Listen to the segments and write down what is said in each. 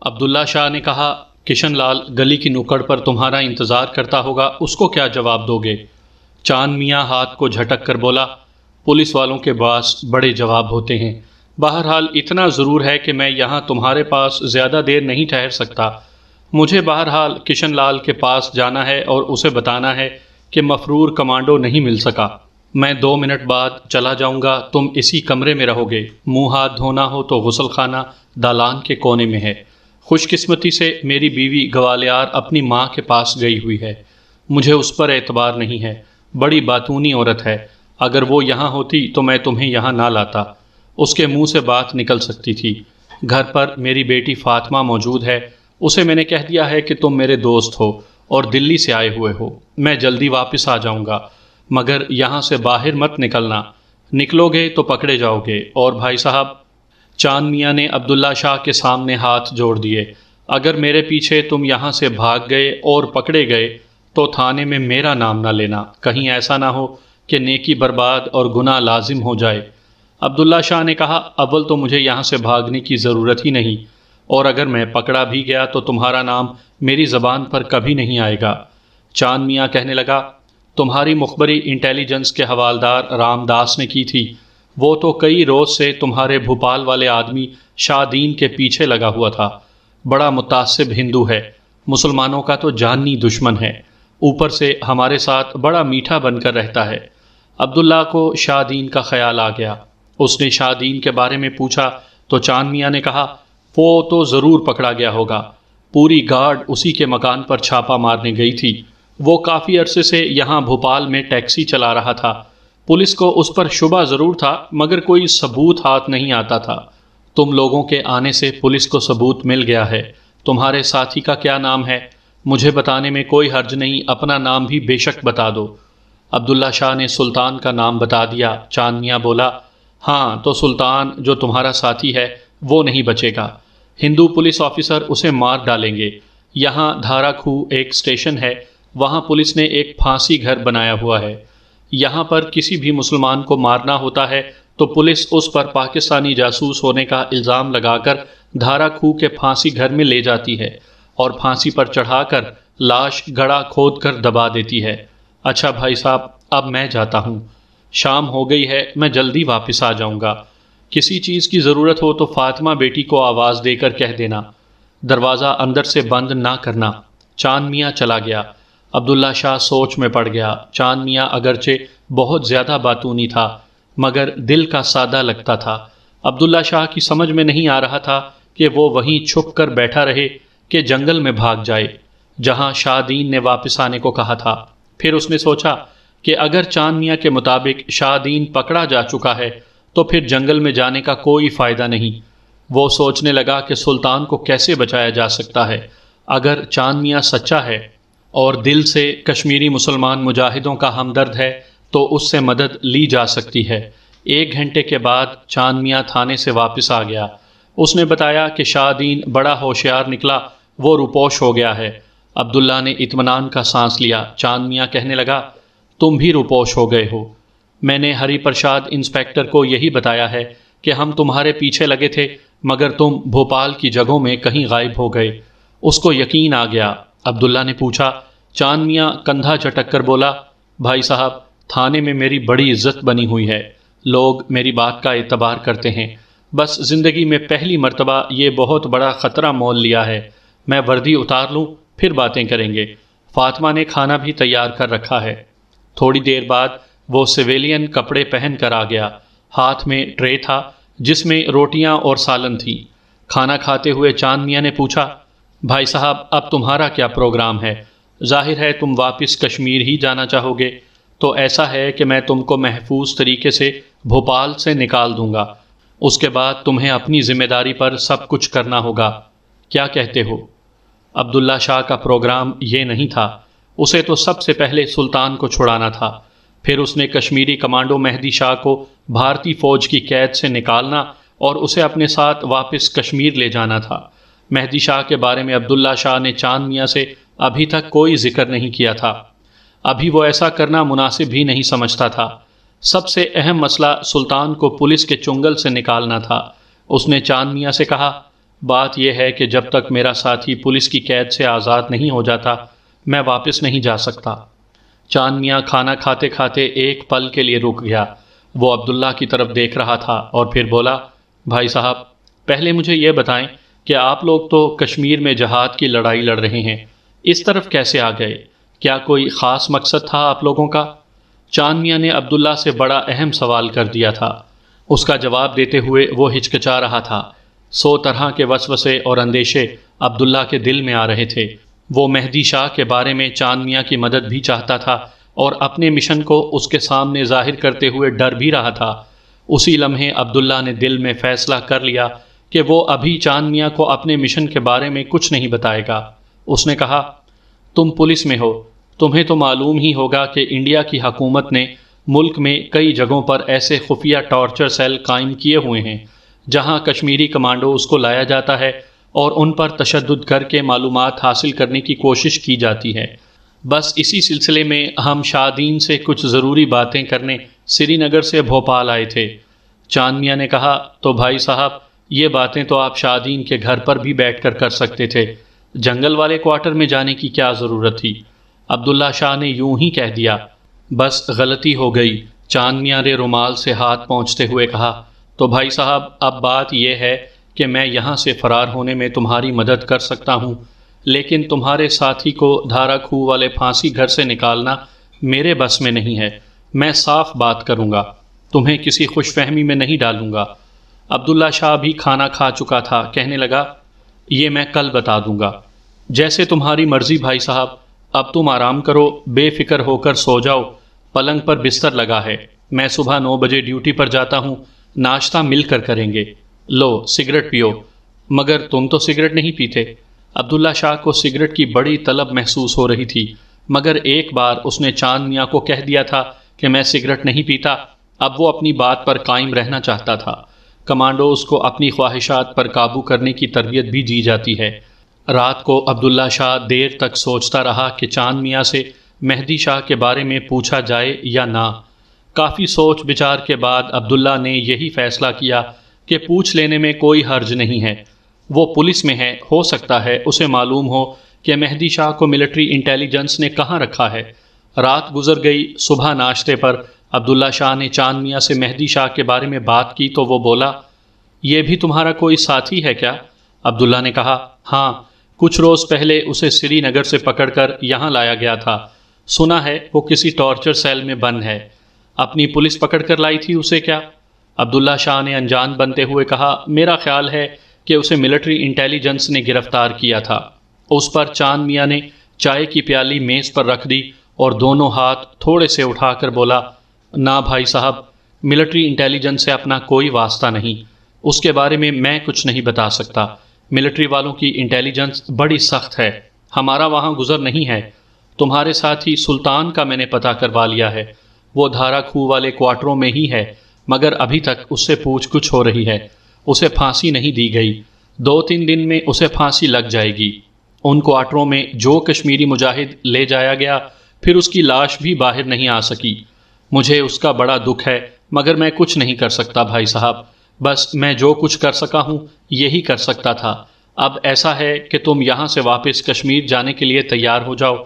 عبداللہ شاہ نے کہا، کشن لال گلی کی نکڑ پر تمہارا انتظار کرتا ہوگا، اس کو کیا جواب دو گے؟ چاند میاں ہاتھ کو جھٹک کر بولا، پولیس والوں کے پاس بڑے جواب ہوتے ہیں، بہرحال اتنا ضرور ہے کہ میں یہاں تمہارے پاس زیادہ دیر نہیں ٹھہر سکتا۔ مجھے بہرحال کشن لال کے پاس جانا ہے اور اسے بتانا ہے کہ مفرور کمانڈو نہیں مل سکا۔ میں 2 منٹ بعد چلا جاؤں گا، تم اسی کمرے میں رہو گے۔ منہ ہاتھ دھونا ہو تو غسل خانہ دالان کے کونے میں ہے۔ خوش قسمتی سے میری بیوی گوالیار اپنی ماں کے پاس گئی ہوئی ہے، مجھے اس پر اعتبار نہیں ہے، بڑی باتونی عورت ہے، اگر وہ یہاں ہوتی تو میں تمہیں یہاں نہ لاتا۔ اس کے منہ سے بات نکل سکتی تھی۔ گھر پر میری بیٹی فاطمہ موجود ہے، اسے میں نے کہہ دیا ہے کہ تم میرے دوست ہو اور دلی سے آئے ہوئے ہو، میں جلدی واپس آ جاؤں گا، مگر یہاں سے باہر مت نکلنا، نکلو گے تو پکڑے جاؤ گے۔ اور بھائی صاحب، چاند میاں نے عبداللہ شاہ کے سامنے ہاتھ جوڑ دیے، اگر میرے پیچھے تم یہاں سے بھاگ گئے اور پکڑے گئے تو تھانے میں میرا نام نہ لینا، کہیں ایسا نہ ہو کہ نیکی برباد اور گناہ لازم ہو جائے۔ عبداللہ شاہ نے کہا، اول تو مجھے یہاں سے بھاگنے کی ضرورت ہی نہیں، اور اگر میں پکڑا بھی گیا تو تمہارا نام میری زبان پر کبھی نہیں آئے گا۔ چاند میاں کہنے لگا، تمہاری مخبری انٹیلیجنس کے حوالدار رام داس نے کی تھی، وہ تو کئی روز سے تمہارے بھوپال والے آدمی شاہ دین کے پیچھے لگا ہوا تھا، بڑا متعصب ہندو ہے، مسلمانوں کا تو جانی دشمن ہے، اوپر سے ہمارے ساتھ بڑا میٹھا بن کر رہتا ہے۔ عبداللہ کو شاہ دین کا خیال آ گیا، اس نے شاہ دین کے بارے میں پوچھا تو چاند میاں نے کہا، وہ تو ضرور پکڑا گیا ہوگا، پوری گارڈ اسی کے مکان پر چھاپا مارنے گئی تھی، وہ کافی عرصے سے یہاں بھوپال میں ٹیکسی چلا رہا تھا، پولیس کو اس پر شبہ ضرور تھا مگر کوئی ثبوت ہاتھ نہیں آتا تھا، تم لوگوں کے آنے سے پولیس کو ثبوت مل گیا ہے۔ تمہارے ساتھی کا کیا نام ہے؟ مجھے بتانے میں کوئی حرج نہیں، اپنا نام بھی بے شک بتا دو۔ عبداللہ شاہ نے سلطان کا نام بتا دیا۔ چاند میاں بولا، ہاں تو سلطان جو تمہارا ساتھی ہے وہ نہیں بچے گا، ہندو پولیس آفیسر اسے مار ڈالیں گے۔ یہاں دھارا کھو ایک اسٹیشن ہے، وہاں پولیس نے ایک پھانسی گھر بنایا ہوا ہے، یہاں پر کسی بھی مسلمان کو مارنا ہوتا ہے تو پولیس اس پر پاکستانی جاسوس ہونے کا الزام لگا کر دھارا کھو کے پھانسی گھر میں لے جاتی ہے اور پھانسی پر چڑھا کر لاش گڑھا کھود کر دبا دیتی ہے۔ اچھا بھائی صاحب، اب میں جاتا ہوں، شام ہو گئی ہے، میں جلدی واپس آ جاؤں گا، کسی چیز کی ضرورت ہو تو فاطمہ بیٹی کو آواز دے کر کہہ دینا، دروازہ اندر سے بند نہ کرنا۔ چاند میاں چلا گیا۔ عبداللہ شاہ سوچ میں پڑ گیا۔ چاند میاں اگرچہ بہت زیادہ باتونی تھا مگر دل کا سادہ لگتا تھا۔ عبداللہ شاہ کی سمجھ میں نہیں آ رہا تھا کہ وہ وہیں چھپ کر بیٹھا رہے کہ جنگل میں بھاگ جائے جہاں شاہ دین نے واپس آنے کو کہا تھا۔ پھر اس نے سوچا کہ اگر چاند میاں کے مطابق شاہ دین پکڑا جا چکا ہے تو پھر جنگل میں جانے کا کوئی فائدہ نہیں۔ وہ سوچنے لگا کہ سلطان کو کیسے بچایا جا سکتا ہے۔ اگر چاند میاں سچا ہے اور دل سے کشمیری مسلمان مجاہدوں کا ہمدرد ہے تو اس سے مدد لی جا سکتی ہے۔ 1 گھنٹے کے بعد چاند میاں تھانے سے واپس آ گیا۔ اس نے بتایا کہ شاہ دین بڑا ہوشیار نکلا، وہ روپوش ہو گیا ہے۔ عبداللہ نے اطمینان کا سانس لیا۔ چاند میاں کہنے لگا، تم بھی روپوش ہو گئے ہو؟ میں نے ہری پرشاد انسپیکٹر کو یہی بتایا ہے کہ ہم تمہارے پیچھے لگے تھے مگر تم بھوپال کی جگہوں میں کہیں غائب ہو گئے۔ اس کو یقین آ گیا۔ عبداللہ نے پوچھا۔ چاند میاں کندھا چٹک کر بولا، بھائی صاحب، تھانے میں میری بڑی عزت بنی ہوئی ہے، لوگ میری بات کا اعتبار کرتے ہیں، بس زندگی میں پہلی مرتبہ یہ بہت بڑا خطرہ مول لیا ہے، میں وردی اتار لوں پھر باتیں کریں گے۔ فاطمہ نے کھانا بھی تیار کر رکھا ہے۔ تھوڑی دیر بعد وہ سویلین کپڑے پہن کر آ گیا، ہاتھ میں ٹرے تھا جس میں روٹیاں اور سالن تھی۔ کھانا کھاتے ہوئے چاند میاں نے پوچھا، بھائی صاحب، اب تمہارا کیا پروگرام ہے؟ ظاہر ہے تم واپس کشمیر ہی جانا چاہو گے، تو ایسا ہے کہ میں تم کو محفوظ طریقے سے بھوپال سے نکال دوں گا، اس کے بعد تمہیں اپنی ذمہ داری پر سب کچھ کرنا ہوگا، کیا کہتے ہو؟ عبداللہ شاہ کا پروگرام یہ نہیں تھا، اسے تو سب سے پہلے سلطان کو چھڑانا تھا، پھر اس نے کشمیری کمانڈو مہدی شاہ کو بھارتی فوج کی قید سے نکالنا اور اسے اپنے ساتھ واپس کشمیر لے جانا تھا۔ مہدی شاہ کے بارے میں عبداللہ شاہ نے چاند میاں سے ابھی تک کوئی ذکر نہیں کیا تھا، ابھی وہ ایسا کرنا مناسب بھی نہیں سمجھتا تھا۔ سب سے اہم مسئلہ سلطان کو پولیس کے چنگل سے نکالنا تھا۔ اس نے چاند میاں سے کہا، بات یہ ہے کہ جب تک میرا ساتھی پولیس کی قید سے آزاد نہیں ہو جاتا میں واپس نہیں جا سکتا۔ چاند میاں کھانا کھاتے کھاتے ایک پل کے لیے رک گیا۔ وہ عبداللہ کی طرف دیکھ رہا تھا اور پھر بولا، بھائی صاحب، پہلے مجھے یہ بتائیں کہ آپ لوگ تو کشمیر میں جہاد کی لڑائی لڑ رہے ہیں، اس طرف کیسے آ گئے؟ کیا کوئی خاص مقصد تھا آپ لوگوں کا؟ چاند میاں نے عبداللہ سے بڑا اہم سوال کر دیا تھا۔ اس کا جواب دیتے ہوئے وہ ہچکچا رہا تھا۔ 100 طرح کے وسوسے اور اندیشے عبداللہ کے دل میں آ رہے تھے۔ وہ مہدی شاہ کے بارے میں چاند میاں کی مدد بھی چاہتا تھا اور اپنے مشن کو اس کے سامنے ظاہر کرتے ہوئے ڈر بھی رہا تھا۔ اسی لمحے عبداللہ نے دل میں فیصلہ کر لیا کہ وہ ابھی چاند میاں کو اپنے مشن کے بارے میں کچھ نہیں بتائے گا۔ اس نے کہا، تم پولیس میں ہو، تمہیں تو معلوم ہی ہوگا کہ انڈیا کی حکومت نے ملک میں کئی جگہوں پر ایسے خفیہ ٹارچر سیل قائم کیے ہوئے ہیں جہاں کشمیری کمانڈوز کو لایا جاتا ہے اور ان پر تشدد کر کے معلومات حاصل کرنے کی کوشش کی جاتی ہے۔ بس اسی سلسلے میں ہم شاہدین سے کچھ ضروری باتیں کرنے سری نگر سے بھوپال آئے تھے۔ چاند میاں نے کہا، تو بھائی صاحب، یہ باتیں تو آپ شاہدین کے گھر پر بھی بیٹھ کر کر سکتے تھے، جنگل والے کوارٹر میں جانے کی کیا ضرورت تھی؟ عبداللہ شاہ نے یوں ہی کہہ دیا، بس غلطی ہو گئی۔ چاند میاں نے رومال سے ہاتھ پونچھتے ہوئے کہا، تو بھائی صاحب، اب بات یہ ہے کہ میں یہاں سے فرار ہونے میں تمہاری مدد کر سکتا ہوں، لیکن تمہارے ساتھی کو دھارا کھو والے پھانسی گھر سے نکالنا میرے بس میں نہیں ہے۔ میں صاف بات کروں گا، تمہیں کسی خوش فہمی میں نہیں ڈالوں گا۔ عبداللہ شاہ بھی کھانا کھا چکا تھا، کہنے لگا، یہ میں کل بتا دوں گا۔ جیسے تمہاری مرضی بھائی صاحب، اب تم آرام کرو، بے فکر ہو کر سو جاؤ، پلنگ پر بستر لگا ہے، میں صبح 9 بجے ڈیوٹی پر جاتا ہوں، ناشتہ مل کر کریں گے۔ لو سگریٹ پیو۔ مگر تم تو سگریٹ نہیں پیتے۔ عبداللہ شاہ کو سگریٹ کی بڑی طلب محسوس ہو رہی تھی، مگر ایک بار اس نے چاند میاں کو کہہ دیا تھا کہ میں سگریٹ نہیں پیتا، اب وہ اپنی بات پر قائم رہنا چاہتا تھا۔ کمانڈوز کو اپنی خواہشات پر قابو کرنے کی تربیت بھی دی جاتی ہے۔ رات کو عبداللہ شاہ دیر تک سوچتا رہا کہ چاند میاں سے مہدی شاہ کے بارے میں پوچھا جائے یا نہ۔ کافی سوچ بچار کے بعد عبداللہ نے یہی فیصلہ کیا کہ پوچھ لینے میں کوئی حرج نہیں ہے۔ وہ پولیس میں ہے، ہو سکتا ہے اسے معلوم ہو کہ مہدی شاہ کو ملٹری انٹیلیجنس نے کہاں رکھا ہے۔ رات گزر گئی۔ صبح ناشتے پر عبداللہ شاہ نے چاند میاں سے مہدی شاہ کے بارے میں بات کی تو وہ بولا، یہ بھی تمہارا کوئی ساتھی ہے کیا؟ عبداللہ نے کہا، ہاں، کچھ روز پہلے اسے سری نگر سے پکڑ کر یہاں لایا گیا تھا، سنا ہے وہ کسی ٹارچر سیل میں بند ہے۔ اپنی پولیس پکڑ کر لائی تھی اسے کیا؟ عبداللہ شاہ نے انجان بنتے ہوئے کہا، میرا خیال ہے کہ اسے ملٹری انٹیلیجنس نے گرفتار کیا تھا۔ اس پر چاند میاں نے چائے کی پیالی میز پر رکھ دی اور دونوں ہاتھ تھوڑے سے اٹھا کر بولا، نہ بھائی صاحب، ملٹری انٹیلیجنس سے اپنا کوئی واسطہ نہیں، اس کے بارے میں کچھ نہیں بتا سکتا۔ ملٹری والوں کی انٹیلیجنس بڑی سخت ہے، ہمارا وہاں گزر نہیں ہے۔ تمہارے ساتھی سلطان کا میں نے پتہ کروا لیا ہے، وہ دھارا کھو والے کوارٹروں میں ہی ہے، مگر ابھی تک اس سے پوچھ گچھ ہو رہی ہے۔ اسے پھانسی نہیں دی گئی، 2-3 دن میں اسے پھانسی لگ جائے گی۔ ان کوارٹروں میں جو کشمیری مجاہد لے جایا گیا، پھر اس کی لاش بھی باہر نہیں آ سکی۔ مجھے اس کا بڑا دکھ ہے، مگر میں کچھ نہیں کر سکتا بھائی صاحب، بس میں جو کچھ کر سکا ہوں یہی کر سکتا تھا۔ اب ایسا ہے کہ تم یہاں سے واپس کشمیر جانے کے لیے تیار ہو جاؤ،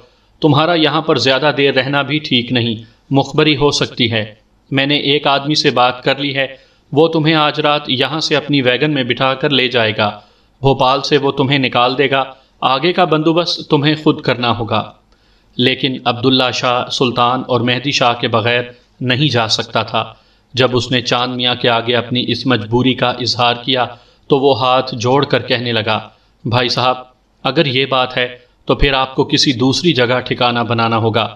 تمہارا یہاں پر زیادہ دیر رہنا بھی ٹھیک نہیں، مخبری ہو سکتی ہے۔ میں نے ایک آدمی سے بات کر لی ہے، وہ تمہیں آج رات یہاں سے اپنی ویگن میں بٹھا کر لے جائے گا، بھوپال سے وہ تمہیں نکال دے گا، آگے کا بندوبست تمہیں خود کرنا ہوگا۔ لیکن عبداللہ شاہ سلطان اور مہدی شاہ کے بغیر نہیں جا سکتا تھا۔ جب اس نے چاند میاں کے آگے اپنی اس مجبوری کا اظہار کیا تو وہ ہاتھ جوڑ کر کہنے لگا، بھائی صاحب، اگر یہ بات ہے تو پھر آپ کو کسی دوسری جگہ ٹھکانہ بنانا ہوگا۔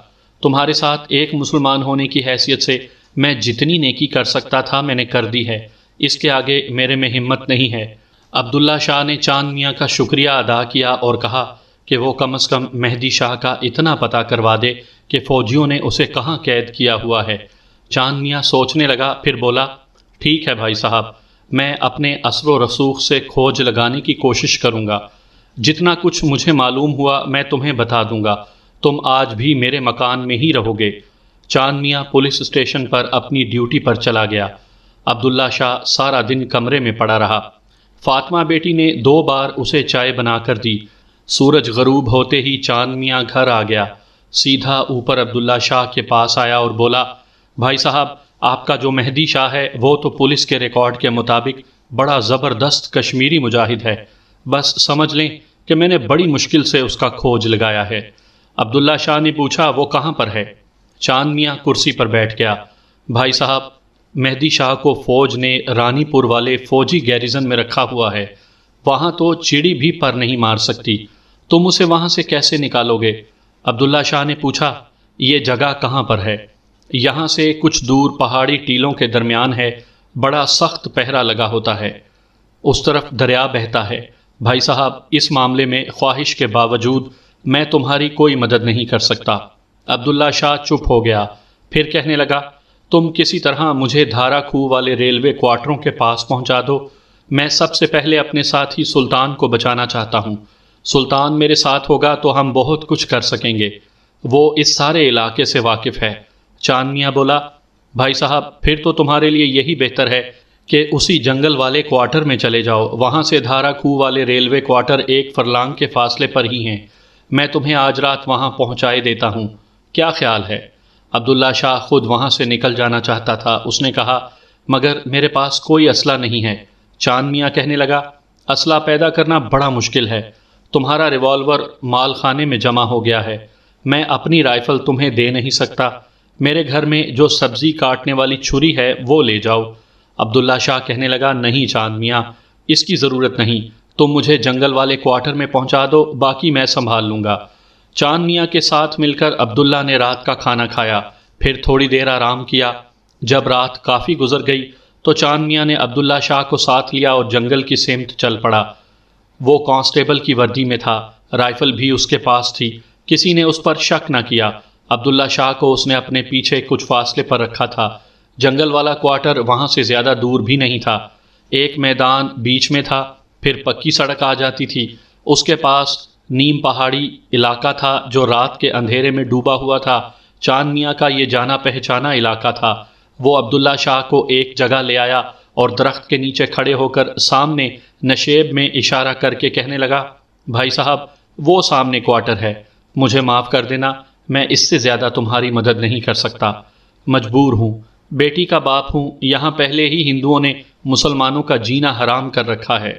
تمہارے ساتھ ایک مسلمان ہونے کی حیثیت سے میں جتنی نیکی کر سکتا تھا میں نے کر دی ہے، اس کے آگے میرے میں ہمت نہیں ہے۔ عبداللہ شاہ نے چاند میاں کا شکریہ ادا کیا اور کہا کہ وہ کم از کم مہدی شاہ کا اتنا پتہ کروا دے کہ فوجیوں نے اسے کہاں قید کیا ہوا ہے۔ چاند میاں سوچنے لگا، پھر بولا، ٹھیک ہے بھائی صاحب، میں اپنے اثر و رسوخ سے کھوج لگانے کی کوشش کروں گا، جتنا کچھ مجھے معلوم ہوا میں تمہیں بتا دوں گا، تم آج بھی میرے مکان میں ہی رہو گے۔ چاند میاں پولیس اسٹیشن پر اپنی ڈیوٹی پر چلا گیا۔ عبداللہ شاہ سارا دن کمرے میں پڑا رہا۔ فاطمہ بیٹی نے 2 بار اسے چائے بنا کر دی۔ سورج غروب ہوتے ہی چاند میاں گھر آ گیا، سیدھا اوپر عبداللہ شاہ کے پاس آیا اور بولا، بھائی صاحب، آپ کا جو مہدی شاہ ہے وہ تو پولیس کے ریکارڈ کے مطابق بڑا زبردست کشمیری مجاہد ہے، بس سمجھ لیں کہ میں نے بڑی مشکل سے اس کا کھوج لگایا ہے۔ عبداللہ شاہ نے پوچھا، وہ کہاں پر ہے؟ چاند میاں کرسی پر بیٹھ گیا، بھائی صاحب، مہدی شاہ کو فوج نے رانی پور والے فوجی گیریزن میں رکھا ہوا ہے، وہاں تو چڑی بھی پر نہیں مار سکتی، تم اسے وہاں سے کیسے نکالو گے؟ عبداللہ شاہ نے پوچھا، یہ جگہ کہاں پر ہے؟ یہاں سے کچھ دور پہاڑی ٹیلوں کے درمیان ہے، بڑا سخت پہرا لگا ہوتا ہے، اس طرف دریا بہتا ہے۔ بھائی صاحب، اس معاملے میں خواہش کے باوجود میں تمہاری کوئی مدد نہیں کر سکتا۔ عبداللہ شاہ چپ ہو گیا، پھر کہنے لگا، تم کسی طرح مجھے دھارا کھو والے ریلوے کوارٹروں کے پاس پہنچا دو، میں سب سے پہلے اپنے ساتھی سلطان کو بچانا چاہتا ہوں، سلطان میرے ساتھ ہوگا تو ہم بہت کچھ کر سکیں گے، وہ اس سارے علاقے سے واقف ہے۔ چاند میاں بولا، بھائی صاحب، پھر تو تمہارے لیے یہی بہتر ہے کہ اسی جنگل والے کوارٹر میں چلے جاؤ، وہاں سے دھارا کھو والے ریلوے کوارٹر 1 فرلانگ کے فاصلے پر ہی ہیں، میں تمہیں آج رات وہاں پہنچائے دیتا ہوں، کیا خیال ہے؟ عبداللہ شاہ خود وہاں سے نکل جانا چاہتا تھا، اس نے کہا، مگر میرے پاس کوئی اسلحہ نہیں ہے۔ چاند میاں کہنے لگا، اسلحہ پیدا کرنا بڑا مشکل ہے، تمہارا ریوالور مال خانے میں جمع ہو گیا ہے، میں اپنی رائفل تمہیں دے نہیں سکتا، میرے گھر میں جو سبزی کاٹنے والی چھری ہے وہ لے جاؤ۔ عبداللہ شاہ کہنے لگا، نہیں چاند میاں، اس کی ضرورت نہیں، تم مجھے جنگل والے کوارٹر میں پہنچا دو، باقی میں سنبھال لوں گا۔ چاند میاں کے ساتھ مل کر عبداللہ نے رات کا کھانا کھایا، پھر تھوڑی دیر آرام کیا۔ جب رات کافی گزر گئی تو چاند میاں نے عبداللہ شاہ کو ساتھ لیا اور جنگل کی سمت چل پڑا۔ وہ کانسٹیبل کی وردی میں تھا، رائفل بھی اس کے پاس تھی، کسی نے اس پر شک نہ کیا۔ عبداللہ شاہ کو اس نے اپنے پیچھے کچھ فاصلے پر رکھا تھا، جنگل والا کوارٹر وہاں سے زیادہ دور بھی نہیں تھا، ایک میدان بیچ میں تھا، پھر پکی سڑک آ جاتی تھی، اس کے پاس نیم پہاڑی علاقہ تھا جو رات کے اندھیرے میں ڈوبا ہوا تھا، چاند میاں کا یہ جانا پہچانا علاقہ تھا۔ وہ عبداللہ شاہ کو ایک جگہ لے آیا اور درخت کے نیچے کھڑے ہو کر سامنے نشیب میں اشارہ کر کے کہنے لگا، بھائی صاحب، وہ سامنے کوارٹر ہے، مجھے معاف کر دینا، میں اس سے زیادہ تمہاری مدد نہیں کر سکتا، مجبور ہوں، بیٹی کا باپ ہوں، یہاں پہلے ہی ہندوؤں نے مسلمانوں کا جینا حرام کر رکھا ہے۔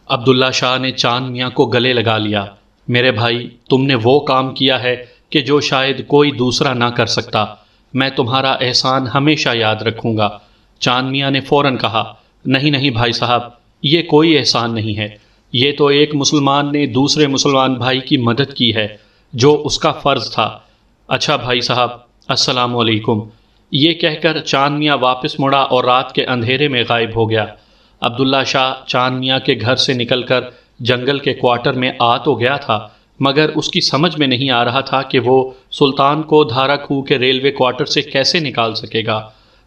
عبداللہ شاہ نے چاند میاں کو گلے لگا لیا، میرے بھائی، تم نے وہ کام کیا ہے کہ جو شاید کوئی دوسرا نہ کر سکتا، میں تمہارا احسان ہمیشہ یاد رکھوں گا۔ چاند میاں نے فوراً کہا، نہیں نہیں بھائی صاحب، یہ کوئی احسان نہیں ہے، یہ تو ایک مسلمان نے دوسرے مسلمان بھائی کی مدد کی ہے، جو اس کا فرض تھا۔ اچھا بھائی صاحب، السلام علیکم۔ یہ کہہ کر چاند میاں واپس مڑا اور رات کے اندھیرے میں غائب ہو گیا۔ عبداللہ شاہ چاند میاں کے گھر سے نکل کر جنگل کے کوارٹر میں آ تو گیا تھا، مگر اس کی سمجھ میں نہیں آ رہا تھا کہ وہ سلطان کو دھارا کھو کے ریلوے کوارٹر سے کیسے نکال سکے گا۔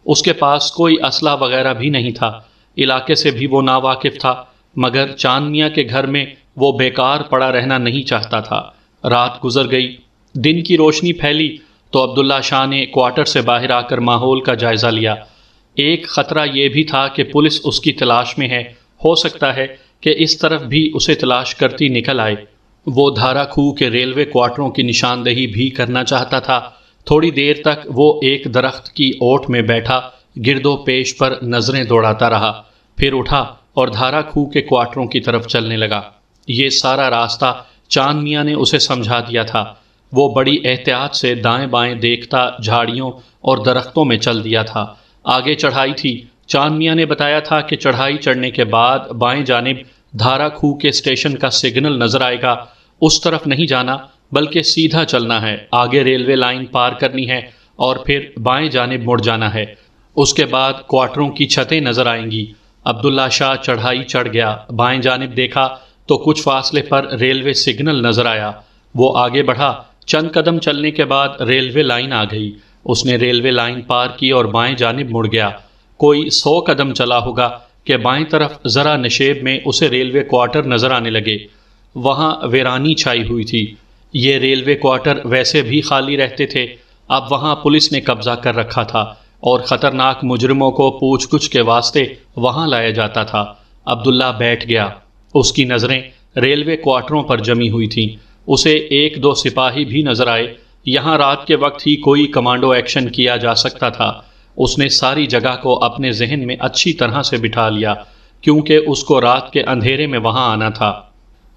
اس کے پاس کوئی اسلحہ وغیرہ بھی نہیں تھا، علاقے سے بھی وہ ناواقف تھا، مگر چاند میاں کے گھر میں وہ بیکار پڑا رہنا نہیں چاہتا تھا۔ رات گزر گئی، دن کی روشنی پھیلی تو عبداللہ شاہ نے کوارٹر سے باہر آ کر ماحول کا جائزہ لیا۔ ایک خطرہ یہ بھی تھا کہ پولیس اس کی تلاش میں ہے، ہو سکتا ہے کہ اس طرف بھی اسے تلاش کرتی نکل آئے۔ وہ دھارا کھو کے ریلوے کوارٹروں کی نشاندہی بھی کرنا چاہتا تھا۔ تھوڑی دیر تک وہ ایک درخت کی اوٹ میں بیٹھا گرد و پیش پر نظریں دوڑاتا رہا، پھر اٹھا اور دھارا کھو کے کوارٹروں کی طرف چلنے لگا۔ یہ سارا راستہ چاند میاں نے اسے سمجھا دیا تھا۔ وہ بڑی احتیاط سے دائیں بائیں دیکھتا جھاڑیوں اور درختوں میں چل دیا تھا۔ آگے چڑھائی تھی، چاند میاں نے بتایا تھا کہ چڑھائی چڑھنے کے بعد بائیں جانب دھارا کھو کے اسٹیشن کا سگنل نظر آئے گا، اس طرف نہیں جانا بلکہ سیدھا چلنا ہے، آگے ریلوے لائن پار کرنی ہے اور پھر بائیں جانب مڑ جانا ہے، اس کے بعد کوارٹروں کی چھتیں نظر آئیں گی۔ عبداللہ شاہ چڑھائی چڑھ گیا، بائیں جانب دیکھا تو کچھ فاصلے پر ریلوے سگنل نظر آیا۔ وہ آگے بڑھا، چند قدم چلنے کے بعد ریلوے لائن آ گئی، اس نے ریلوے لائن پار کی اور بائیں جانب مڑ گیا۔ کوئی 100 قدم چلا ہوگا کہ بائیں طرف ذرا نشیب میں اسے ریلوے کوارٹر نظر آنے لگے، وہاں ویرانی چھائی ہوئی تھی۔ یہ ریلوے کوارٹر ویسے بھی خالی رہتے تھے، اب وہاں پولیس نے قبضہ کر رکھا تھا اور خطرناک مجرموں کو پوچھ گچھ کے واسطے وہاں لایا جاتا تھا۔ عبداللہ بیٹھ گیا۔ اس کی نظریں ریلوے کوارٹروں پر جمی ہوئی تھیں۔ اسے ایک دو سپاہی بھی نظر آئے۔ یہاں رات کے وقت ہی کوئی کمانڈو ایکشن کیا جا سکتا تھا۔ اس نے ساری جگہ کو اپنے ذہن میں اچھی طرح سے بٹھا لیا، کیونکہ اس کو رات کے اندھیرے میں وہاں آنا تھا۔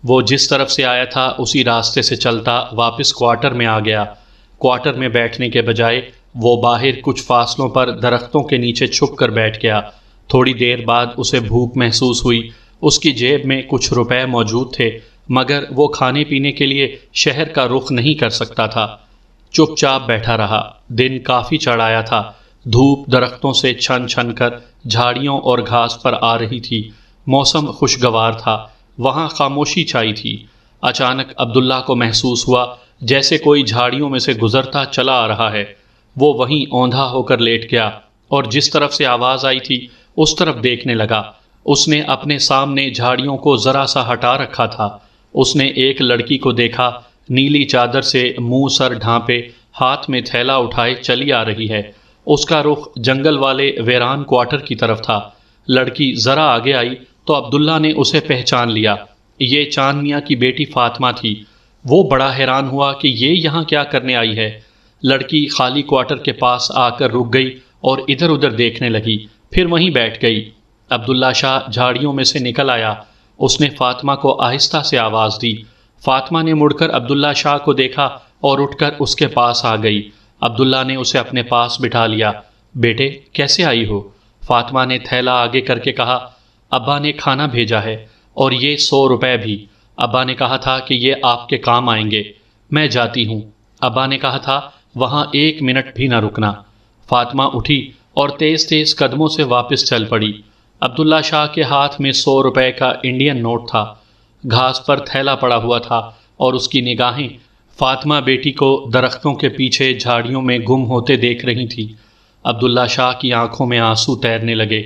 وہ جس طرف سے آیا تھا اسی راستے سے چلتا واپس کوارٹر میں آ گیا۔ کوارٹر میں بیٹھنے کے بجائے وہ باہر کچھ فاصلوں پر درختوں کے نیچے چھپ کر بیٹھ گیا۔ تھوڑی دیر بعد اسے بھوک محسوس ہوئی۔ اس کی جیب میں کچھ روپے موجود تھے، مگر وہ کھانے پینے کے لیے شہر کا رخ نہیں کر سکتا تھا۔ چپ چاپ بیٹھا رہا۔ دن کافی چڑھ آیا تھا۔ دھوپ درختوں سے چھن چھن کر جھاڑیوں اور گھاس پر آ رہی تھی۔ موسم خوشگوار تھا۔ وہاں خاموشی چھائی تھی۔ اچانک عبداللہ کو محسوس ہوا جیسے کوئی جھاڑیوں میں سے گزرتا چلا آ رہا ہے۔ وہ وہیں اوندھا ہو کر لیٹ گیا اور جس طرف سے آواز آئی تھی اس طرف دیکھنے لگا۔ اس نے اپنے سامنے جھاڑیوں کو ذرا سا ہٹا رکھا تھا۔ اس نے ایک لڑکی کو دیکھا، نیلی چادر سے منہ سر ڈھانپے، ہاتھ میں تھیلا اٹھائے چلی آ رہی ہے۔ اس کا رخ جنگل والے ویران کوارٹر کی طرف تھا۔ لڑکی ذرا آگے آئی تو عبداللہ نے اسے پہچان لیا۔ یہ چاند میاں کی بیٹی فاطمہ تھی۔ وہ بڑا حیران ہوا کہ یہ یہاں کیا کرنے آئی ہے۔ لڑکی خالی کوارٹر کے پاس آ کر رک گئی اور ادھر ادھر دیکھنے لگی، پھر وہیں بیٹھ گئی۔ عبداللہ شاہ جھاڑیوں میں سے نکل آیا۔ اس نے فاطمہ کو آہستہ سے آواز دی۔ فاطمہ نے مڑ کر عبداللہ شاہ کو دیکھا اور اٹھ کر اس کے پاس آ گئی۔ عبداللہ نے اسے اپنے پاس بٹھا لیا۔ بیٹے کیسے آئی ہو؟ فاطمہ نے تھیلا آگے کر کے کہا۔ ابا نے کھانا بھیجا ہے اور یہ 100 روپے بھی۔ ابا نے کہا تھا کہ یہ آپ کے کام آئیں گے۔ میں جاتی ہوں۔ ابا نے کہا تھا وہاں 1 منٹ بھی نہ رکنا۔ فاطمہ اٹھی اور تیز تیز قدموں سے واپس چل پڑی۔ عبداللہ شاہ کے ہاتھ میں 100 روپے کا انڈین نوٹ تھا۔ گھاس پر تھیلا پڑا ہوا تھا اور اس کی نگاہیں فاطمہ بیٹی کو درختوں کے پیچھے جھاڑیوں میں گم ہوتے دیکھ رہی تھی۔ عبداللہ شاہ کی آنکھوں میں آنسو تیرنے لگے۔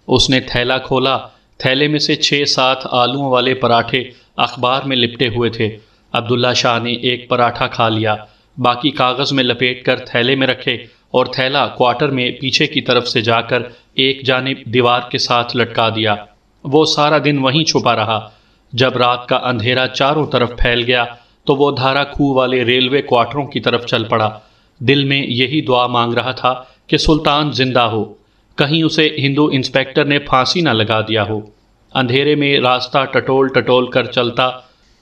اس نے تھیلا کھولا۔ تھیلے میں سے 6-7 آلوؤں والے پراٹھے اخبار میں لپٹے ہوئے تھے۔ عبداللہ شاہ نے ایک پراٹھا کھا لیا، باقی کاغذ میں لپیٹ کر تھیلے میں رکھے اور تھیلا کوارٹر میں پیچھے کی طرف سے جا کر ایک جانب دیوار کے ساتھ لٹکا دیا۔ وہ سارا دن وہیں چھپا رہا۔ جب رات کا اندھیرا چاروں طرف پھیل گیا تو وہ دھارا کھو والے ریلوے کوارٹروں کی طرف چل پڑا۔ دل میں یہی دعا مانگ رہا تھا کہ سلطان زندہ ہو، کہیں اسے ہندو انسپیکٹر نے پھانسی نہ لگا دیا ہو۔ اندھیرے میں راستہ ٹٹول ٹٹول کر چلتا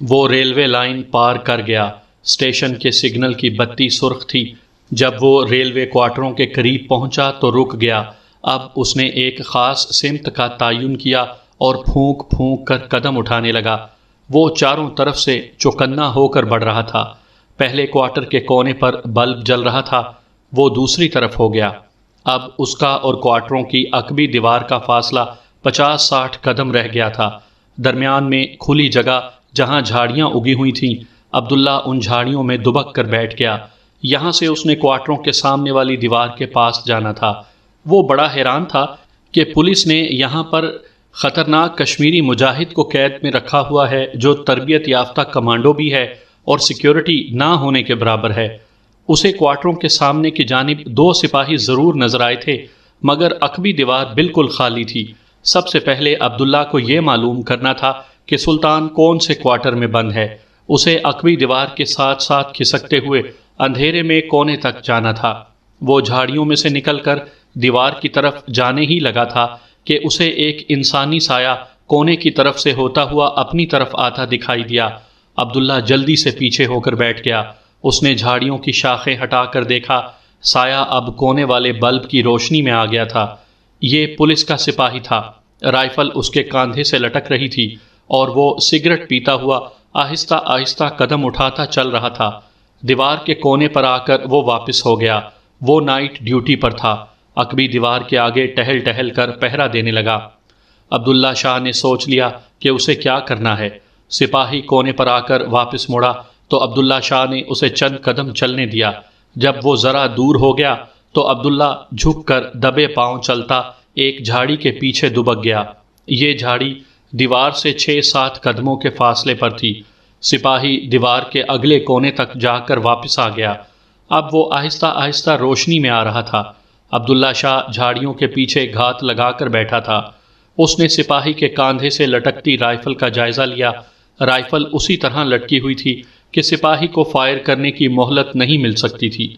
وہ ریلوے لائن پار کر گیا۔ اسٹیشن کے سگنل کی بتی سرخ تھی۔ جب وہ ریلوے کوارٹروں کے قریب پہنچا تو رک گیا۔ اب اس نے ایک خاص سمت کا تعین کیا اور پھونک پھونک کر قدم اٹھانے لگا۔ وہ چاروں طرف سے چوکنا ہو کر بڑھ رہا تھا۔ پہلے کوارٹر کے کونے پر بلب جل رہا تھا، وہ دوسری طرف ہو گیا۔ اب اس کا اور کوارٹروں کی عقبی دیوار کا فاصلہ 50-60 قدم رہ گیا تھا۔ درمیان میں کھلی جگہ جہاں جھاڑیاں اگی ہوئی تھیں۔ عبداللہ ان جھاڑیوں میں دبک کر بیٹھ گیا۔ یہاں سے اس نے کوارٹروں کے سامنے والی دیوار کے پاس جانا تھا۔ وہ بڑا حیران تھا کہ پولیس نے یہاں پر خطرناک کشمیری مجاہد کو قید میں رکھا ہوا ہے جو تربیت یافتہ کمانڈو بھی ہے اور سیکیورٹی نہ ہونے کے برابر ہے۔ اسے کوارٹروں کے سامنے کی جانب 2 سپاہی ضرور نظر آئے تھے، مگر عقبی دیوار بالکل خالی تھی۔ سب سے پہلے عبداللہ کو یہ معلوم کرنا تھا کہ سلطان کون سے کوارٹر میں بند ہے۔ اسے عقبی دیوار کے ساتھ ساتھ کھسکتے ہوئے اندھیرے میں کونے تک جانا تھا۔ وہ جھاڑیوں میں سے نکل کر دیوار کی طرف جانے ہی لگا تھا کہ اسے ایک انسانی سایہ کونے کی طرف سے ہوتا ہوا اپنی طرف آتا دکھائی دیا۔ عبداللہ جلدی سے پیچھے ہو کر بیٹھ گیا۔ اس نے جھاڑیوں کی شاخیں ہٹا کر دیکھا، سایہ اب کونے والے بلب کی روشنی میں آ گیا تھا۔ یہ پولیس کا سپاہی تھا۔ رائفل اس کے کاندھے سے لٹک رہی تھی اور وہ سگریٹ پیتا ہوا آہستہ آہستہ قدم اٹھاتا چل رہا تھا۔ دیوار کے کونے پر آ کر وہ واپس ہو گیا۔ وہ نائٹ ڈیوٹی پر تھا۔ عقبی دیوار کے آگے ٹہل ٹہل کر پہرا دینے لگا۔ عبداللہ شاہ نے سوچ لیا کہ اسے کیا کرنا ہے۔ سپاہی کونے پر آ کر واپس مڑا تو عبداللہ شاہ نے اسے چند قدم چلنے دیا۔ جب وہ ذرا دور ہو گیا تو عبداللہ جھک کر دبے پاؤں چلتا ایک جھاڑی کے پیچھے دبک گیا۔ یہ جھاڑی دیوار سے 6-7 قدموں کے فاصلے پر تھی۔ سپاہی دیوار کے اگلے کونے تک جا کر واپس آ گیا۔ اب وہ آہستہ آہستہ روشنی میں آ رہا تھا۔ عبداللہ شاہ جھاڑیوں کے پیچھے گھات لگا کر بیٹھا تھا۔ اس نے سپاہی کے کاندھے سے لٹکتی رائفل کا جائزہ لیا۔ رائفل اسی طرح لٹکی ہوئی تھی کہ سپاہی کو فائر کرنے کی مہلت نہیں مل سکتی تھی۔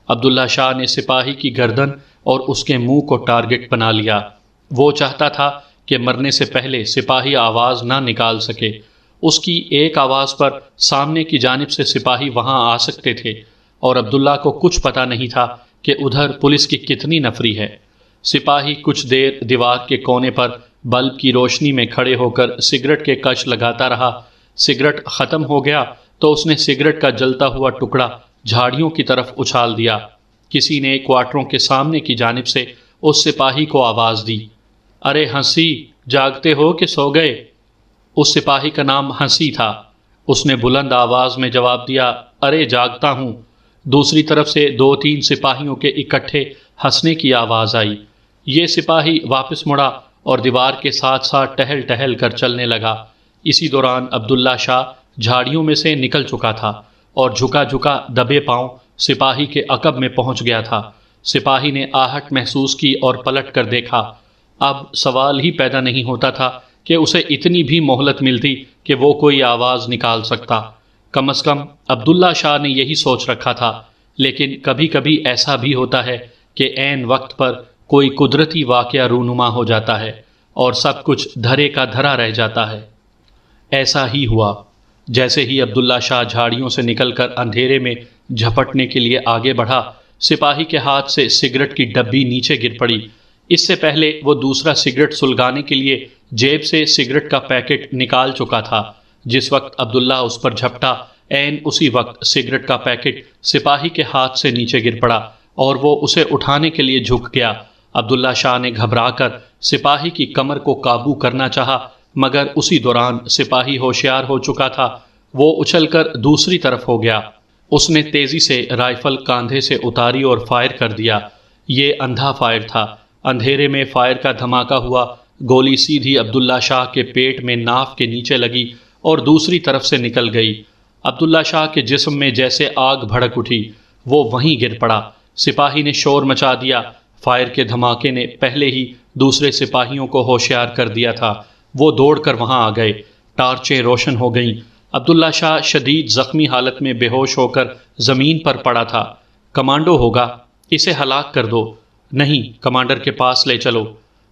عبداللہ شاہ نے سپاہی کی گردن اور اس کے منہ کو ٹارگٹ بنا لیا۔ وہ چاہتا تھا کہ مرنے سے پہلے سپاہی آواز نہ نکال سکے۔ اس کی ایک آواز پر سامنے کی جانب سے سپاہی وہاں آ سکتے تھے، اور عبداللہ کو کچھ پتہ نہیں تھا کہ ادھر پولیس کی کتنی نفری ہے۔ سپاہی کچھ دیر دیوار کے کونے پر بلب کی روشنی میں کھڑے ہو کر سگریٹ کے کش لگاتا رہا۔ سگریٹ ختم ہو گیا تو اس نے سگریٹ کا جلتا ہوا ٹکڑا جھاڑیوں کی طرف اچھال دیا۔ کسی نے کوارٹروں کے سامنے کی جانب سے اس سپاہی کو آواز دی، ارے ہنسی، جاگتے ہو کہ سو گئے؟ اس سپاہی کا نام ہنسی تھا۔ اس نے بلند آواز میں جواب دیا، ارے جاگتا ہوں۔ دوسری طرف سے 2-3 سپاہیوں کے اکٹھے ہنسنے کی آواز آئی۔ یہ سپاہی واپس مڑا اور دیوار کے ساتھ ساتھ ٹہل ٹہل کر چلنے لگا۔ اسی دوران عبداللہ شاہ جھاڑیوں میں سے نکل چکا تھا اور جھکا جھکا دبے پاؤں سپاہی کے عقب میں پہنچ گیا تھا۔ سپاہی نے آہٹ محسوس کی اور پلٹ کر دیکھا۔ اب سوال ہی پیدا نہیں ہوتا تھا کہ اسے اتنی بھی مہلت ملتی کہ وہ کوئی آواز نکال سکتا۔ کم از کم عبداللہ شاہ نے یہی سوچ رکھا تھا، لیکن کبھی کبھی ایسا بھی ہوتا ہے کہ عین وقت پر کوئی قدرتی واقعہ رونما ہو جاتا ہے اور سب کچھ دھرے کا دھرا رہ جاتا ہے۔ ایسا ہی ہوا۔ جیسے ہی عبداللہ شاہ جھاڑیوں سے نکل کر اندھیرے میں جھپٹنے کے لیے آگے بڑھا، سپاہی کے ہاتھ سے سگریٹ کی ڈبی نیچے گر پڑی۔ اس سے پہلے وہ دوسرا سگریٹ سلگانے کے لیے جیب سے سگریٹ کا پیکٹ نکال چکا تھا۔ جس وقت عبداللہ اس پر جھپٹا، عین اسی وقت سگریٹ کا پیکٹ سپاہی کے ہاتھ سے نیچے گر پڑا اور وہ اسے اٹھانے کے لیے جھک گیا۔ عبداللہ شاہ نے گھبرا کر سپاہی کی کمر کو قابو کرنا چاہا، مگر اسی دوران سپاہی ہوشیار ہو چکا تھا۔ وہ اچھل کر دوسری طرف ہو گیا۔ اس نے تیزی سے رائفل کاندھے سے اتاری اور فائر کر دیا۔ یہ اندھا فائر تھا۔ اندھیرے میں فائر کا دھماکہ ہوا۔ گولی سیدھی عبداللہ شاہ کے پیٹ میں ناف کے نیچے لگی اور دوسری طرف سے نکل گئی۔ عبداللہ شاہ کے جسم میں جیسے آگ بھڑک اٹھی۔ وہ وہیں گر پڑا۔ سپاہی نے شور مچا دیا۔ فائر کے دھماکے نے پہلے ہی دوسرے سپاہیوں کو ہوشیار کر دیا تھا۔ وہ دوڑ کر وہاں آ گئے۔ ٹارچیں روشن ہو گئیں۔ عبداللہ شاہ شدید زخمی حالت میں بے ہوش ہو کر زمین پر پڑا تھا۔ کمانڈو ہوگا، اسے ہلاک کر دو، نہیں کمانڈر کے پاس لے چلو۔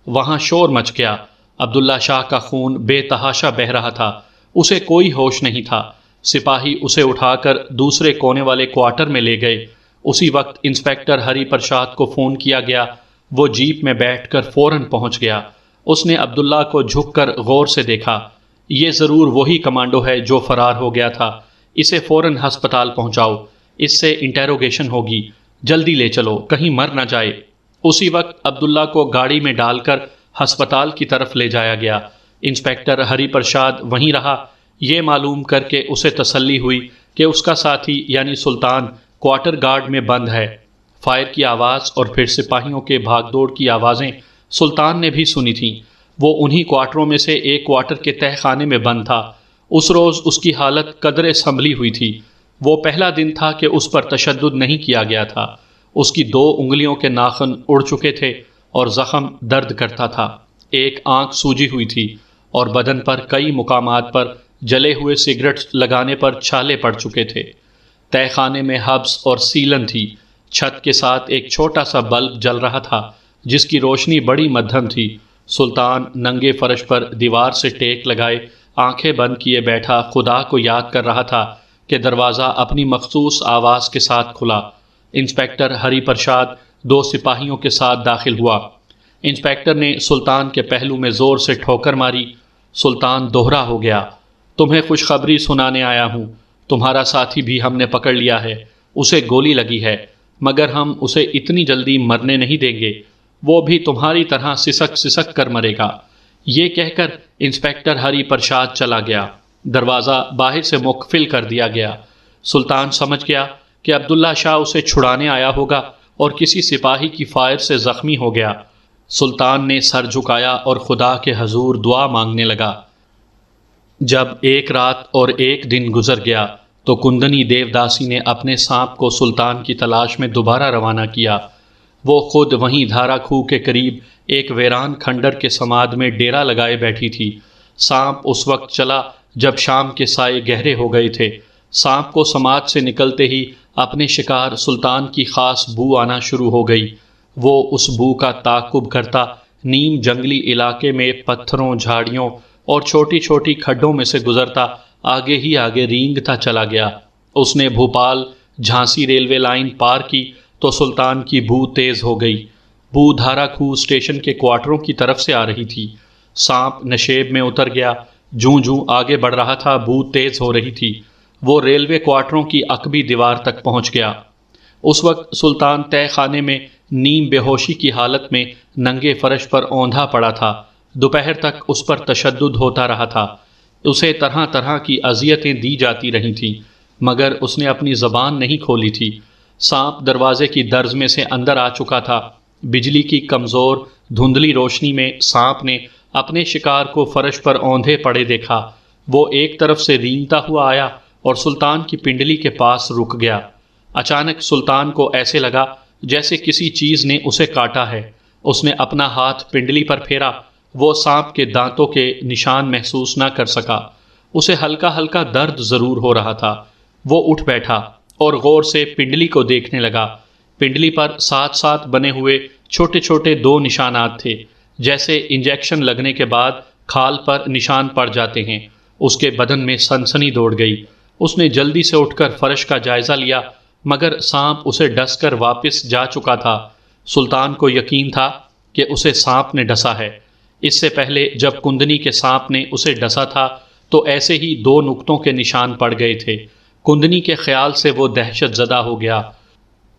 وہاں شور مچ گیا۔ عبداللہ شاہ کا خون بے تحاشا بہہ رہا تھا۔ اسے کوئی ہوش نہیں تھا۔ سپاہی اسے اٹھا کر دوسرے کونے والے کوارٹر میں لے گئے۔ اسی وقت انسپیکٹر ہری پرساد کو فون کیا گیا۔ وہ جیپ میں بیٹھ کر فوراً پہنچ گیا۔ اس نے عبداللہ کو جھک کر غور سے دیکھا۔ یہ ضرور وہی کمانڈو ہے جو فرار ہو گیا تھا۔ اسے فوراً ہسپتال پہنچاؤ، اس سے انٹیروگیشن ہوگی، جلدی لے چلو کہیں مر نہ جائے۔ اسی وقت عبداللہ کو گاڑی میں ڈال کر ہسپتال کی طرف لے جایا گیا۔ انسپیکٹر ہری پرساد وہیں رہا۔ یہ معلوم کر کے اسے تسلی ہوئی کہ اس کا ساتھی یعنی سلطان کوارٹر گارڈ میں بند ہے۔ فائر کی آواز اور پھر سپاہیوں کے بھاگ دوڑ کی آوازیں سلطان نے بھی سنی تھیں۔ وہ انہی کوارٹروں میں سے ایک کوارٹر کے تہہ خانے میں بند تھا۔ اس روز اس کی حالت قدرے سنبھلی ہوئی تھی۔ وہ پہلا دن تھا کہ اس پر تشدد نہیں کیا گیا تھا۔ اس کی 2 انگلیوں کے ناخن اڑ چکے تھے اور زخم درد کرتا تھا۔ ایک آنکھ سوجی ہوئی تھی اور بدن پر کئی مقامات پر جلے ہوئے سگریٹ لگانے پر چھالے پڑ چکے تھے۔ تہہ خانے میں حبس اور سیلن تھی۔ چھت کے ساتھ ایک چھوٹا سا بلب جل رہا تھا جس کی روشنی بڑی مدھم تھی۔ سلطان ننگے فرش پر دیوار سے ٹیک لگائے آنکھیں بند کیے بیٹھا خدا کو یاد کر رہا تھا کہ دروازہ اپنی مخصوص آواز کے ساتھ کھلا۔ انسپیکٹر ہری پرساد 2 سپاہیوں کے ساتھ داخل ہوا۔ انسپیکٹر نے سلطان کے پہلو میں زور سے ٹھوکر ماری۔ سلطان دوہرا ہو گیا۔ تمہیں خوشخبری سنانے آیا ہوں، تمہارا ساتھی بھی ہم نے پکڑ لیا ہے۔ اسے گولی لگی ہے، مگر ہم اسے اتنی جلدی مرنے نہیں دیں گے۔ وہ بھی تمہاری طرح سسک سسک کر مرے گا۔ یہ کہہ کر انسپیکٹر ہری پرساد چلا گیا۔ دروازہ باہر سے مقفل کر دیا گیا۔ سلطان سمجھ گیا کہ عبداللہ شاہ اسے چھڑانے آیا ہوگا اور کسی سپاہی کی فائر سے زخمی ہو گیا۔ سلطان نے سر جھکایا اور خدا کے حضور دعا مانگنے لگا۔ جب 1 رات اور 1 دن گزر گیا تو کندنی دیو داسی نے اپنے سانپ کو سلطان کی تلاش میں دوبارہ روانہ کیا۔ وہ خود وہیں دھارا کھو کے قریب ایک ویران کھنڈر کے سماد میں ڈیرا لگائے بیٹھی تھی۔ سانپ اس وقت چلا جب شام کے سائے گہرے ہو گئے تھے۔ سانپ کو سماد سے نکلتے ہی اپنے شکار سلطان کی خاص بو آنا شروع ہو گئی۔ وہ اس بو کا تعاقب کرتا نیم جنگلی علاقے میں پتھروں، جھاڑیوں اور چھوٹی چھوٹی کھڈوں میں سے گزرتا آگے ہی آگے رینگتا چلا گیا۔ اس نے بھوپال جھانسی ریلوے لائن پار کی تو سلطان کی بو تیز ہو گئی۔ بو دھارا کھو اسٹیشن کے کوارٹروں کی طرف سے آ رہی تھی۔ سانپ نشیب میں اتر گیا۔ جوں جوں آگے بڑھ رہا تھا بو تیز ہو رہی تھی۔ وہ ریلوے کوارٹروں کی عقبی دیوار تک پہنچ گیا۔ اس وقت سلطان تہہ خانے میں نیم بے ہوشی کی حالت میں ننگے فرش پر اوندھا پڑا تھا۔ دوپہر تک اس پر تشدد ہوتا رہا تھا۔ اسے طرح طرح کی اذیتیں دی جاتی رہی تھیں، مگر اس نے اپنی زبان نہیں کھولی تھی۔ سانپ دروازے کی درز میں سے اندر آ چکا تھا۔ بجلی کی کمزور دھندلی روشنی میں سانپ نے اپنے شکار کو فرش پر اوندھے پڑے دیکھا۔ وہ ایک طرف سے رینگتا ہوا آیا اور سلطان کی پنڈلی کے پاس رک گیا۔ اچانک سلطان کو ایسے لگا جیسے کسی چیز نے اسے کاٹا ہے۔ اس نے اپنا ہاتھ پنڈلی پر پھیرا۔ وہ سانپ کے دانتوں کے نشان محسوس نہ کر سکا۔ اسے ہلکا ہلکا درد ضرور ہو رہا تھا۔ وہ اٹھ بیٹھا اور غور سے پنڈلی کو دیکھنے لگا۔ پنڈلی پر ساتھ ساتھ بنے ہوئے چھوٹے چھوٹے دو نشانات تھے، جیسے انجیکشن لگنے کے بعد کھال پر نشان پڑ جاتے ہیں۔ اس کے بدن میں سنسنی دوڑ گئی۔ اس نے جلدی سے اٹھ کر فرش کا جائزہ لیا، مگر سانپ اسے ڈس کر واپس جا چکا تھا۔ سلطان کو یقین تھا کہ اسے سانپ نے ڈسا ہے۔ اس سے پہلے جب کندنی کے سانپ نے اسے ڈسا تھا تو ایسے ہی دو نقطوں کے نشان پڑ گئے تھے۔ کندنی کے خیال سے وہ دہشت زدہ ہو گیا۔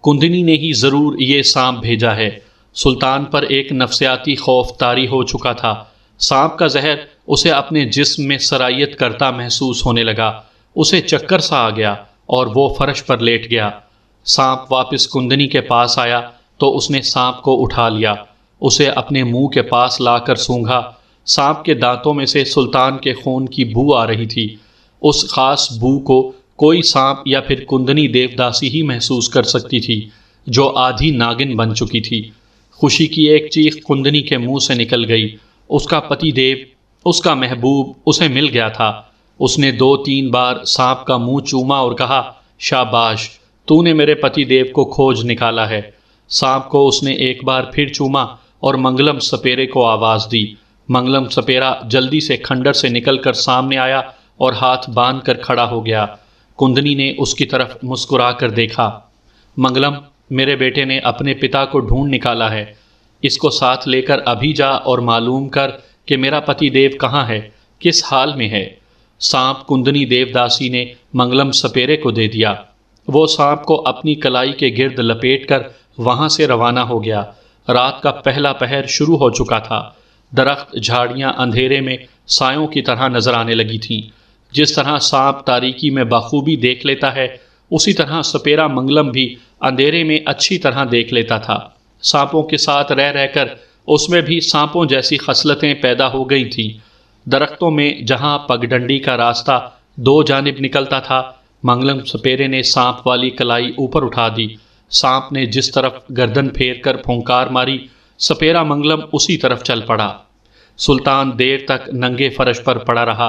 کندنی نے ہی ضرور یہ سانپ بھیجا ہے۔ سلطان پر ایک نفسیاتی خوف طاری ہو چکا تھا۔ سانپ کا زہر اسے اپنے جسم میں سرایت کرتا محسوس ہونے لگا۔ اسے چکر سا آ گیا اور وہ فرش پر لیٹ گیا۔ سانپ واپس کندنی کے پاس آیا تو اس نے سانپ کو اٹھا لیا، اسے اپنے منہ کے پاس لا کر سونگھا۔ سانپ کے دانتوں میں سے سلطان کے خون کی بو آ رہی تھی۔ اس خاص بو کو کوئی سانپ یا پھر کندنی دیوداسی ہی محسوس کر سکتی تھی، جو آدھی ناگن بن چکی تھی۔ خوشی کی ایک چیخ کندنی کے منہ سے نکل گئی۔ اس کا پتی دیو، اس کا محبوب اسے مل گیا تھا۔ اس نے 2-3 بار سانپ کا منہ چوما اور کہا، شاباش، تو نے میرے پتی دیو کو کھوج نکالا ہے۔ سانپ کو اس نے ایک بار پھر چوما اور منگلم سپیرے کو آواز دی۔ منگلم سپیرا جلدی سے کھنڈر سے نکل کر سامنے آیا اور ہاتھ باندھ کر کھڑا ہو گیا۔ کندنی نے اس کی طرف مسکرا کر دیکھا۔ منگلم، میرے بیٹے نے اپنے پتا کو ڈھونڈ نکالا ہے۔ اس کو ساتھ لے کر ابھی جا اور معلوم کر کہ میرا پتی دیو کہاں ہے، کس حال میں ہے۔ سانپ کندنی دیوداسی نے منگلم سپیرے کو دے دیا۔ وہ سانپ کو اپنی کلائی کے گرد لپیٹ کر وہاں سے روانہ ہو گیا۔ رات کا پہلا پہر شروع ہو چکا تھا۔ درخت، جھاڑیاں اندھیرے میں سایوں کی طرح نظر آنے لگی تھیں۔ جس طرح سانپ تاریکی میں بخوبی دیکھ لیتا ہے، اسی طرح سپیرا منگلم بھی اندھیرے میں اچھی طرح دیکھ لیتا تھا۔ سانپوں کے ساتھ رہ رہ کر اس میں بھی سانپوں جیسی خصلتیں پیدا ہو گئی تھیں۔ درختوں میں جہاں پگڈنڈی کا راستہ 2 جانب نکلتا تھا، منگلم سپیرے نے سانپ والی کلائی اوپر اٹھا دی۔ سانپ نے جس طرف گردن پھیر کر پھونکار ماری، سپیرا منگلم اسی طرف چل پڑا۔ سلطان دیر تک ننگے فرش پر پڑا رہا۔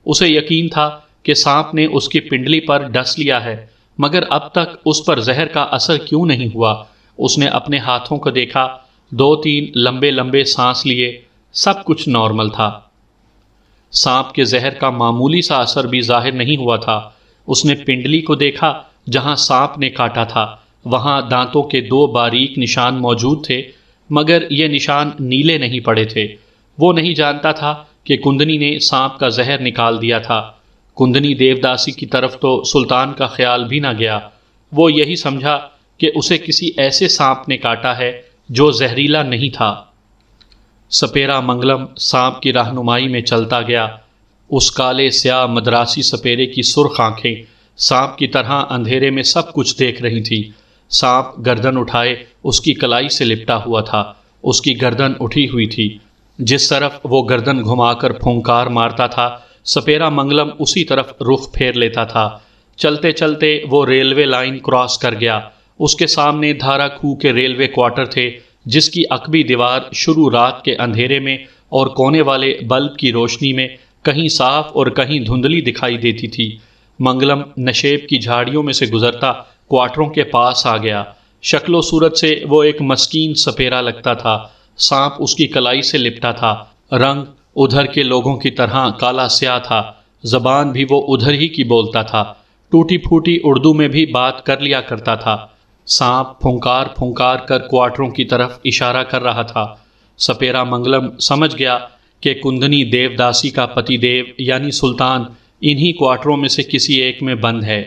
اسے یقین تھا کہ سانپ نے اس کی پنڈلی پر ڈس لیا ہے، مگر اب تک اس پر زہر کا اثر کیوں نہیں ہوا؟ اس نے اپنے ہاتھوں کو دیکھا، 2-3 لمبے لمبے سانس لیے، سب کچھ نارمل تھا۔ سانپ کے زہر کا معمولی سا اثر بھی ظاہر نہیں ہوا تھا۔ اس نے پنڈلی کو دیکھا جہاں سانپ نے کاٹا تھا۔ وہاں دانتوں کے 2 باریک نشان موجود تھے، مگر یہ نشان نیلے نہیں پڑے تھے۔ وہ نہیں جانتا تھا کہ کندنی نے سانپ کا زہر نکال دیا تھا۔ کندنی دیوداسی کی طرف تو سلطان کا خیال بھی نہ گیا۔ وہ یہی سمجھا کہ اسے کسی ایسے سانپ نے کاٹا ہے جو زہریلا نہیں تھا۔ سپیرا منگلم سانپ کی رہنمائی میں چلتا گیا۔ اس کالے سیاہ مدراسی سپیرے کی سرخ آنکھیں سانپ کی طرح اندھیرے میں سب کچھ دیکھ رہی تھی۔ سانپ گردن اٹھائے اس کی کلائی سے لپٹا ہوا تھا۔ اس کی گردن اٹھی ہوئی تھی۔ جس طرف وہ گردن گھما کر پھونکار مارتا تھا، سپیرا منگلم اسی طرف رخ پھیر لیتا تھا۔ چلتے چلتے وہ ریلوے لائن کراس کر گیا۔ اس کے سامنے دھارا کھو کے ریلوے کوارٹر تھے، جس کی عقبی دیوار شروع رات کے اندھیرے میں اور کونے والے بلب کی روشنی میں کہیں صاف اور کہیں دھندلی دکھائی دیتی تھی۔ منگلم نشیب کی جھاڑیوں میں سے گزرتا کوارٹروں کے پاس آ گیا۔ شکل و صورت سے وہ ایک مسکین سپیرا لگتا تھا، سانپ اس کی کلائی سے لپٹا تھا، رنگ ادھر کے لوگوں کی طرح کالا سیاہ تھا، زبان بھی وہ ادھر ہی کی بولتا تھا، ٹوٹی پھوٹی اردو میں بھی بات کر لیا کرتا تھا۔ سانپ پھنکار پھنکار کر کوارٹروں کی طرف اشارہ کر رہا تھا۔ سپیرا منگلم سمجھ گیا کہ کندنی دیو داسی کا پتی دیو یعنی سلطان انہی کوارٹروں میں سے کسی ایک میں بند ہے۔